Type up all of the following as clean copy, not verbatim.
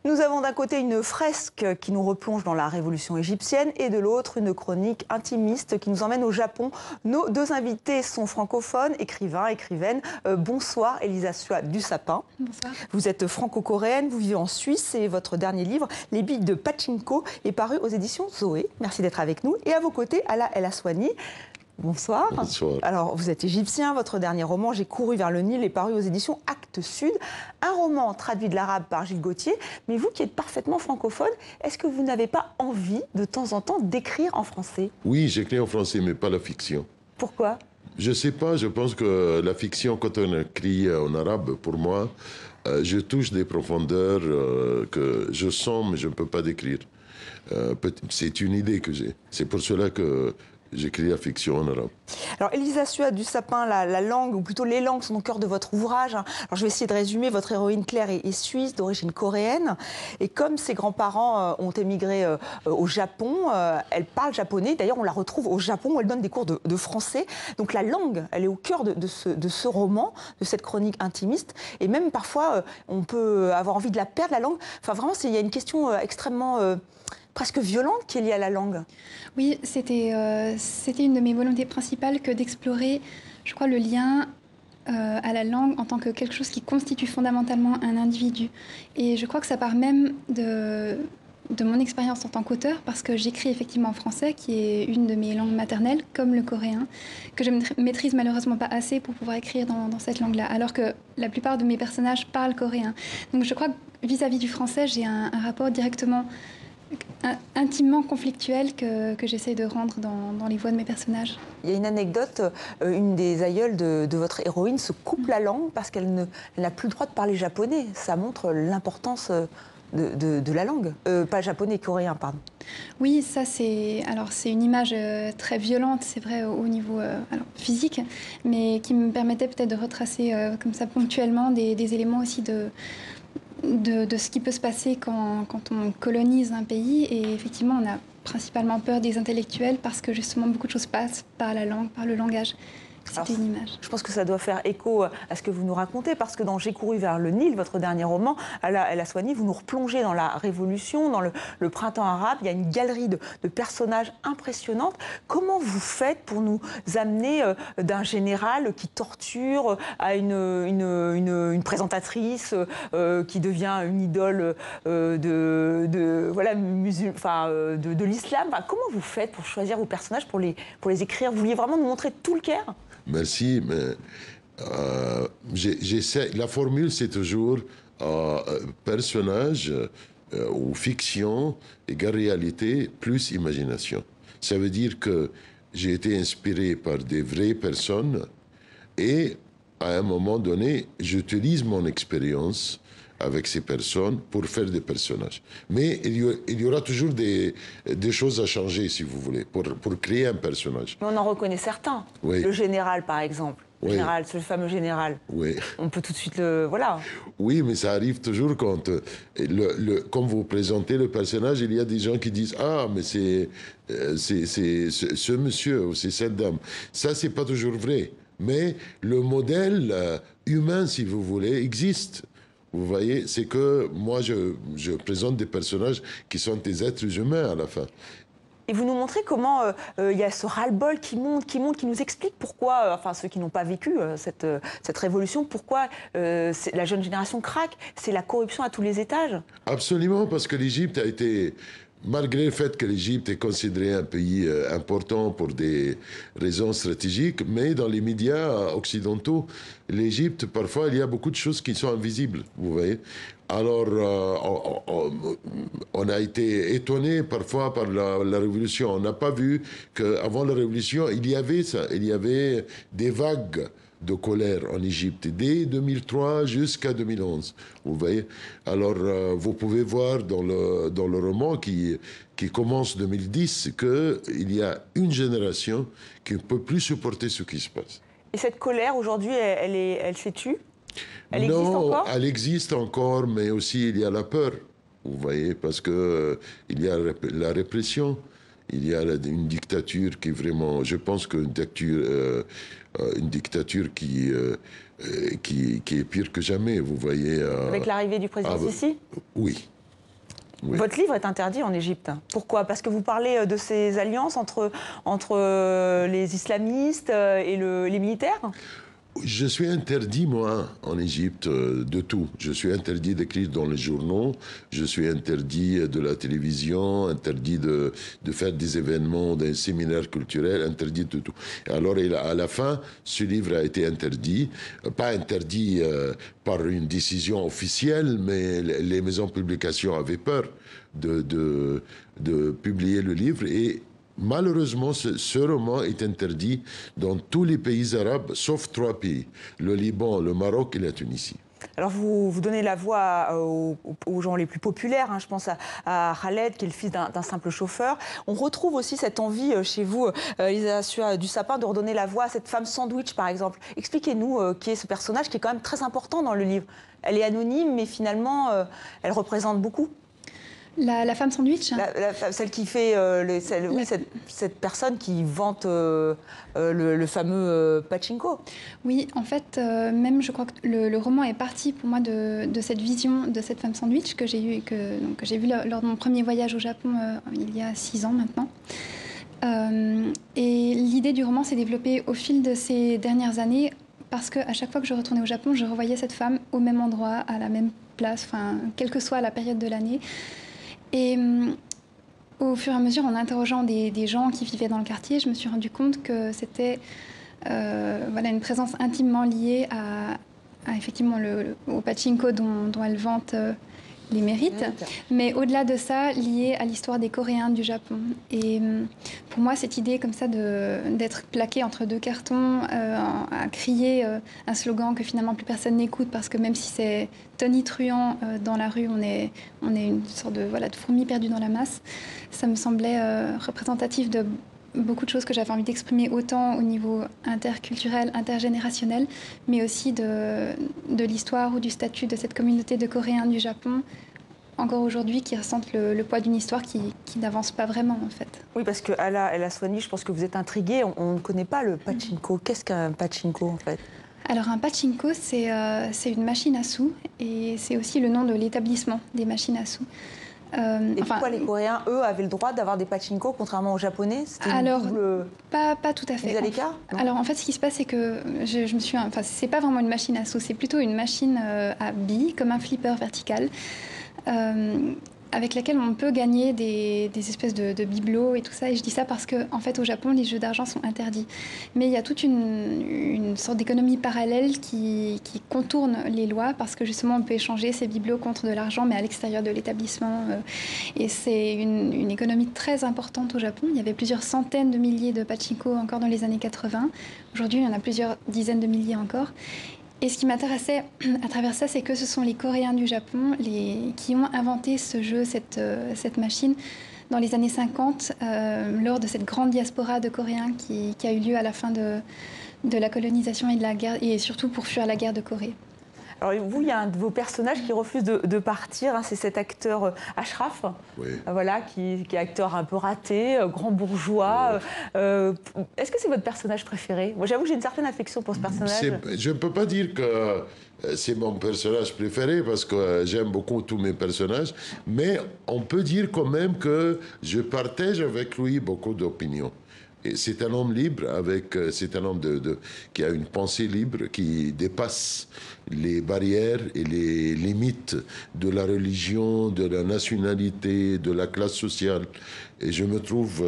Nous avons d'un côté une fresque qui nous replonge dans la révolution égyptienne et de l'autre une chronique intimiste qui nous emmène au Japon. Nos deux invités sont francophones, écrivains, écrivaines. Bonsoir Elisa Sua du Sapin. Bonsoir. Vous êtes franco-coréenne, vous vivez en Suisse et votre dernier livre, Les billes de Pachinko, est paru aux éditions Zoé. Merci d'être avec nous. Et à vos côtés, Ala El Aswani. Bonsoir. Bonsoir. Alors, vous êtes égyptien. Votre dernier roman, J'ai couru vers le Nil, est paru aux éditions Actes Sud. Un roman traduit de l'arabe par Gilles Gauthier. Mais vous qui êtes parfaitement francophone, est-ce que vous n'avez pas envie, de temps en temps, d'écrire en français? Oui, j'écris en français, mais pas la fiction. Pourquoi? Je sais pas, je pense que la fiction, quand on écrit en arabe, pour moi, je touche des profondeurs que je sens, mais je ne peux pas décrire. C'est une idée que j'ai. C'est pour cela que j'écris la fiction en arabe. Alors, Elisa Sua du Sapin, la langue, ou plutôt les langues, sont au cœur de votre ouvrage. Alors, je vais essayer de résumer. Votre héroïne Claire est suisse, d'origine coréenne. Et comme ses grands-parents ont émigré au Japon, elle parle japonais. D'ailleurs, on la retrouve au Japon où elle donne des cours de français. Donc, la langue, elle est au cœur de ce roman, de cette chronique intimiste. Et même, parfois, on peut avoir envie de la perdre, la langue. Enfin, vraiment, il y a une question extrêmement... presque violente qui est liée à la langue. Oui, c'était une de mes volontés principales que d'explorer, je crois, le lien à la langue en tant que quelque chose qui constitue fondamentalement un individu. Et je crois que ça part même de mon expérience en tant qu'auteur, parce que j'écris effectivement en français, qui est une de mes langues maternelles, comme le coréen, que je ne maîtrise malheureusement pas assez pour pouvoir écrire dans cette langue-là, alors que la plupart de mes personnages parlent coréen. Donc je crois que vis-à-vis du français, j'ai un rapport directement intimement conflictuelle que j'essaie de rendre dans les voix de mes personnages. Il y a une anecdote, une des aïeules de votre héroïne se coupe la langue parce qu'elle n'a plus le droit de parler japonais. Ça montre l'importance de la langue. Pas japonais, coréen, pardon. Oui, ça c'est une image très violente, c'est vrai, au niveau physique, mais qui me permettait peut-être de retracer comme ça ponctuellement des éléments aussi de ce qui peut se passer quand on colonise un pays. Et effectivement, on a principalement peur des intellectuels parce que justement beaucoup de choses passent par la langue, par le langage. C'était une image. Je pense que ça doit faire écho à ce que vous nous racontez, parce que dans J'ai couru vers le Nil, votre dernier roman, Ala El Aswani, vous nous replongez dans la Révolution, dans le printemps arabe. Il y a une galerie de personnages impressionnantes. Comment vous faites pour nous amener d'un général qui torture à une présentatrice qui devient une idole de l'islam? Enfin, comment vous faites pour choisir vos personnages, pour les écrire? Vous vouliez vraiment nous montrer tout le Caire? Merci, mais j'essaie. La formule, c'est toujours personnage ou fiction égale réalité plus imagination. Ça veut dire que j'ai été inspiré par des vraies personnes et à un moment donné, j'utilise mon expérience avec ces personnes pour faire des personnages. Mais il y aura toujours des choses à changer, si vous voulez, pour créer un personnage. Mais on en reconnaît certains. Oui. Le général, par exemple. Oui. Général, c'est le fameux général. Oui. On peut tout de suite le... Voilà. Oui, mais ça arrive toujours quand, quand vous présentez le personnage, il y a des gens qui disent « Ah, mais c'est ce monsieur ou c'est cette dame ». Ça, c'est pas toujours vrai. Mais le modèle humain, si vous voulez, existe. Vous voyez, c'est que moi, je présente des personnages qui sont des êtres humains à la fin. Et vous nous montrez comment il y a ce ras-le-bol qui monte, qui nous explique pourquoi, enfin ceux qui n'ont pas vécu cette révolution, pourquoi la jeune génération craque. C'est la corruption à tous les étages. Absolument, parce que l'Égypte a été... Malgré le fait que l'Égypte est considéré un pays important pour des raisons stratégiques, mais dans les médias occidentaux, l'Égypte, parfois, il y a beaucoup de choses qui sont invisibles, vous voyez. Alors, on a été étonné parfois par la Révolution. On n'a pas vu qu'avant la Révolution, il y avait ça, il y avait des vagues de colère en Égypte, dès 2003 jusqu'à 2011. Vous voyez? Alors, vous pouvez voir dans le roman qui commence en 2010 qu'il y a une génération qui ne peut plus supporter ce qui se passe. Et cette colère, aujourd'hui, elle s'est tue? Elle existe non, encore? Elle existe encore, mais aussi il y a la peur. Vous voyez? Parce que il y a la répression. Il y a une dictature qui est vraiment... Je pense qu'une dictature qui est pire que jamais, vous voyez. Avec l'arrivée du président Sisi? Oui. Oui. Votre livre est interdit en Égypte. Pourquoi? Parce que vous parlez de ces alliances entre les islamistes et les militaires? Je suis interdit, moi, en Égypte, de tout. Je suis interdit d'écrire dans les journaux, je suis interdit de la télévision, interdit de faire des événements, des séminaires culturels, interdit de tout. Alors, à la fin, ce livre a été interdit, pas interdit par une décision officielle, mais les maisons de publication avaient peur de publier le livre et malheureusement, ce roman est interdit dans tous les pays arabes, sauf 3 pays, le Liban, le Maroc et la Tunisie. Alors vous donnez la voix aux gens les plus populaires, hein. Je pense à Khaled, qui est le fils d'un simple chauffeur. On retrouve aussi cette envie chez vous, Elisa du Sapin, de redonner la voix à cette femme sandwich, par exemple. Expliquez-nous qui est ce personnage qui est quand même très important dans le livre. Elle est anonyme, mais finalement, elle représente beaucoup. La femme sandwich? Celle qui fait... cette personne qui vante le fameux pachinko. Oui, en fait, même je crois que le roman est parti pour moi de cette vision de cette femme sandwich que j'ai eue, que j'ai vue lors de mon premier voyage au Japon il y a 6 ans maintenant. Et l'idée du roman s'est développée au fil de ces dernières années parce qu'à chaque fois que je retournais au Japon, je revoyais cette femme au même endroit, à la même place, enfin, quelle que soit la période de l'année. Et au fur et à mesure, en interrogeant des gens qui vivaient dans le quartier, je me suis rendu compte que c'était voilà, une présence intimement liée à effectivement au pachinko dont elle vante les mérites, mais au-delà de ça, liée à l'histoire des Coréens du Japon. Et pour moi, cette idée comme ça d'être plaqué entre 2 cartons, à crier un slogan que finalement plus personne n'écoute, parce que même si c'est tonitruant dans la rue, on est une sorte de fourmi perdue dans la masse, ça me semblait représentatif de beaucoup de choses que j'avais envie d'exprimer, autant au niveau interculturel, intergénérationnel, mais aussi de l'histoire ou du statut de cette communauté de Coréens du Japon, encore aujourd'hui, qui ressentent le poids d'une histoire qui n'avance pas vraiment, en fait. Oui, parce qu'elle a soigné, je pense que vous êtes intriguée. On ne connaît pas le pachinko. Qu'est-ce qu'un pachinko, en fait? Alors, un pachinko, c'est une machine à sous, et c'est aussi le nom de l'établissement des machines à sous. Et pourquoi les Coréens, eux, avaient le droit d'avoir des pachinko, contrairement aux Japonais? Alors, pas tout à fait. Mise à l'écart? Alors, en fait, ce qui se passe, c'est que je me suis... Enfin, c'est pas vraiment une machine à sous, c'est plutôt une machine à billes, comme un flipper vertical, avec laquelle on peut gagner des espèces de bibelots et tout ça. Et je dis ça parce qu'en fait, au Japon, les jeux d'argent sont interdits. Mais il y a toute une sorte d'économie parallèle qui contourne les lois, parce que justement, on peut échanger ces bibelots contre de l'argent, mais à l'extérieur de l'établissement. Et c'est une économie très importante au Japon. Il y avait plusieurs centaines de milliers de pachinko encore dans les années 80. Aujourd'hui, il y en a plusieurs dizaines de milliers encore. Et ce qui m'intéressait à travers ça, c'est que ce sont les Coréens du Japon qui ont inventé ce jeu, cette machine, dans les années 50, lors de cette grande diaspora de Coréens qui a eu lieu à la fin de la colonisation et de la guerre, et surtout pour fuir la guerre de Corée. Alors vous, il y a un de vos personnages qui refuse de partir, hein, c'est cet acteur Ashraf, Oui. Voilà, qui est acteur un peu raté, grand bourgeois. Oui. Est-ce que c'est votre personnage préféré? Moi, j'avoue que j'ai une certaine affection pour ce personnage. Je ne peux pas dire que c'est mon personnage préféré, parce que j'aime beaucoup tous mes personnages, mais on peut dire quand même que je partage avec lui beaucoup d'opinions. C'est un homme libre, c'est un homme qui a une pensée libre, qui dépasse les barrières et les limites de la religion, de la nationalité, de la classe sociale. Et je me trouve,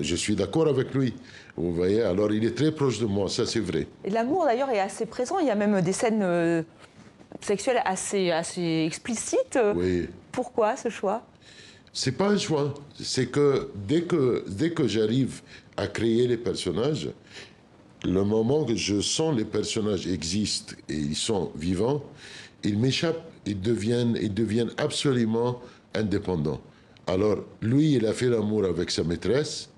je suis d'accord avec lui. Vous voyez, alors il est très proche de moi, ça c'est vrai. Et l'amour d'ailleurs est assez présent, il y a même des scènes sexuelles assez explicites. Oui. Pourquoi ce choix? C'est pas un choix. C'est que dès que j'arrive à créer les personnages, le moment que je sens les personnages existent et ils sont vivants, ils m'échappent, ils deviennent absolument indépendants. Alors, lui, il a fait l'amour avec sa maîtresse,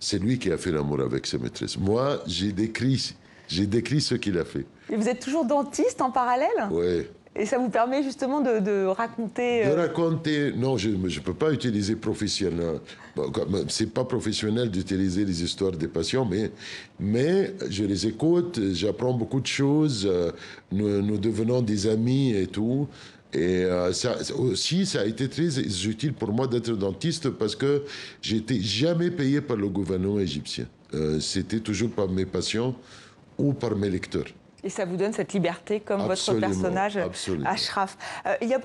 c'est lui qui a fait l'amour avec sa maîtresse. Moi, j'ai décrit ce qu'il a fait. Et vous êtes toujours dentiste en parallèle? Oui. Et ça vous permet justement de raconter... De raconter... Non, je ne peux pas utiliser professionnel. Bon, c'est pas professionnel d'utiliser les histoires des patients, mais je les écoute, j'apprends beaucoup de choses, nous devenons des amis et tout. Et ça aussi, ça a été très utile pour moi d'être dentiste parce que j'étais jamais payé par le gouvernement égyptien. C'était toujours par mes patients ou par mes lecteurs. Et ça vous donne cette liberté, comme Absolument, votre personnage, absolument. Ashraf. Il y a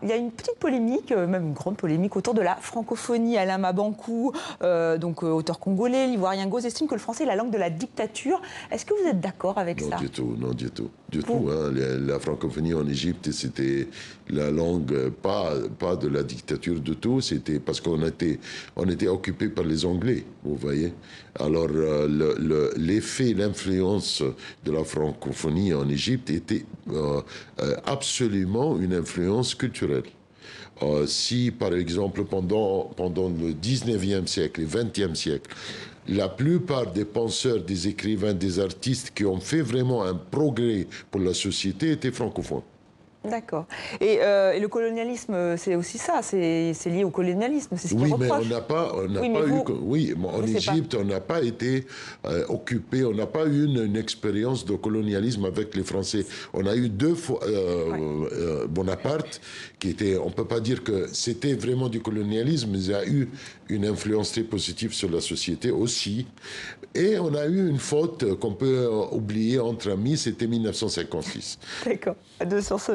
il y a une petite polémique, même une grande polémique, autour de la francophonie. Alain Mabankou, auteur congolais, l'Ivoirien Gauze, estime que le français est la langue de la dictature. Est-ce que vous êtes d'accord avec ça? Non, du tout, non, du tout. Du tout, hein. La francophonie en Égypte, c'était la langue, pas de la dictature du tout, c'était parce qu'on était occupé par les Anglais, vous voyez. Alors, l'effet, l'influence de la francophonie en Égypte était absolument une influence culturelle. Si, par exemple, pendant le 19e siècle et 20e siècle, la plupart des penseurs, des écrivains, des artistes qui ont fait vraiment un progrès pour la société étaient francophones. D'accord. Et le colonialisme, c'est aussi ça, c'est lié au colonialisme, c'est ce qu'ils reprochent. Oui, mais on n'a pas eu... Oui, en Égypte, on n'a pas été occupé, on n'a pas eu une expérience de colonialisme avec les Français. On a eu deux fois Bonaparte, qui était... On ne peut pas dire que c'était vraiment du colonialisme, mais il a eu une influence très positive sur la société aussi. Et on a eu une faute qu'on peut oublier entre amis, c'était 1956. D'accord, à deux sur ce.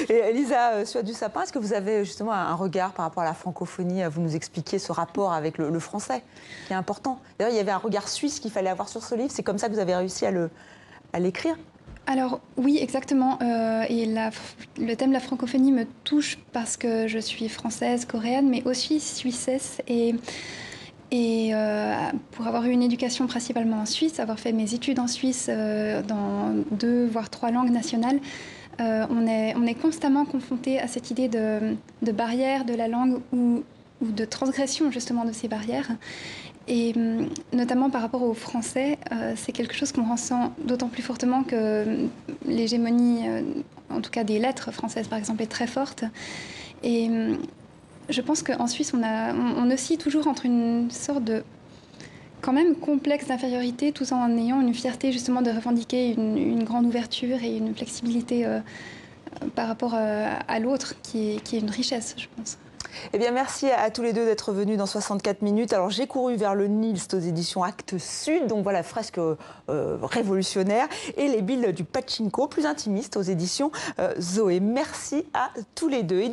Et Elisa Suat-Dussapin, est-ce que vous avez justement un regard par rapport à la francophonie? Vous nous expliquiez ce rapport avec le français, qui est important. D'ailleurs, il y avait un regard suisse qu'il fallait avoir sur ce livre. C'est comme ça que vous avez réussi à l'écrire? Alors oui, exactement. Et le thème de la francophonie me touche parce que je suis française, coréenne, mais aussi suissesse. Et pour avoir eu une éducation principalement en Suisse, avoir fait mes études en Suisse dans 2 voire 3 langues nationales, on est constamment confronté à cette idée de barrière de la langue ou de transgression justement de ces barrières. Et notamment par rapport au français, c'est quelque chose qu'on ressent d'autant plus fortement que l'hégémonie, en tout cas des lettres françaises par exemple, est très forte. Et je pense qu'en Suisse, on oscille toujours entre une sorte de quand même complexe d'infériorité, tout en ayant une fierté justement de revendiquer une grande ouverture et une flexibilité par rapport à l'autre, qui est une richesse, je pense. Eh bien, merci à tous les deux d'être venus dans 64 minutes. Alors, j'ai couru vers le Nil, c'est aux éditions Actes Sud, donc voilà, fresque révolutionnaire, et les billes du pachinko, plus intimiste, aux éditions Zoé. Merci à tous les deux. Et